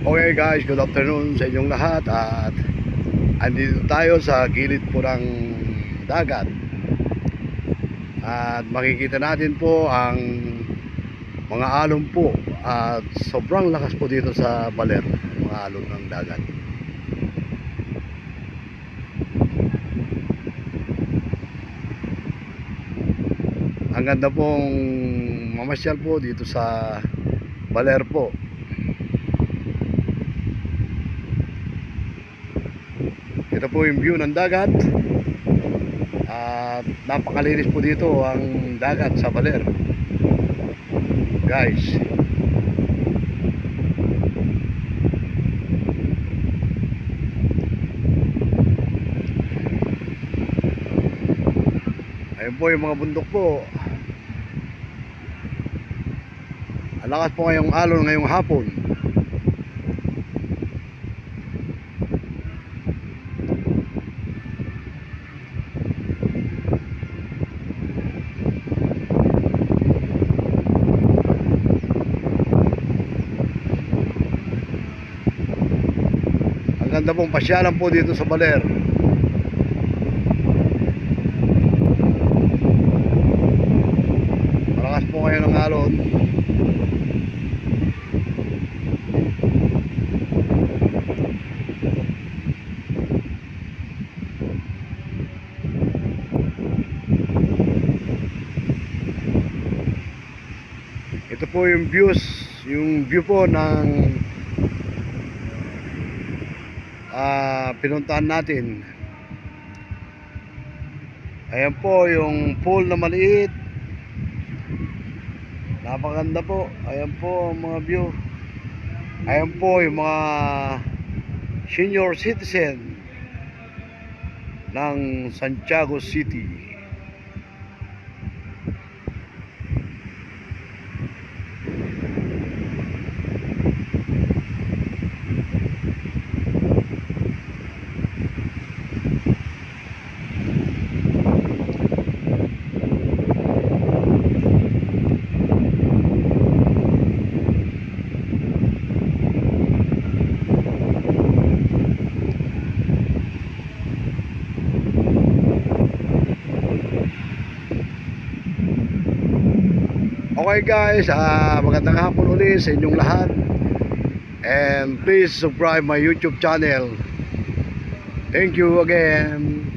Okay guys, good afternoon sa inyong lahat at andito tayo sa gilid po ng dagat at makikita natin po ang mga alon po at sobrang lakas po dito sa Baler, mga alon ng dagat. Ang ganda pong mamasyal po dito sa Baler po. Ito po yung view ng dagat at napakalinis po dito ang dagat sa Baler guys. Ayun po yung mga bundok po. Ang lakas po ngayong alon ngayong hapon. Ang ganda pong pasyalan po dito sa Baler. Malakas po ngayon ang alon. Ito po yung view po ng pinuntahan natin. Ayan po yung pool na maliit. Napakaganda po. Ayan po ang mga view. Ayan po yung mga senior citizen ng Santiago City. Okay guys, magandang hapon ulit sa inyong lahat. And please subscribe my YouTube channel. Thank you again.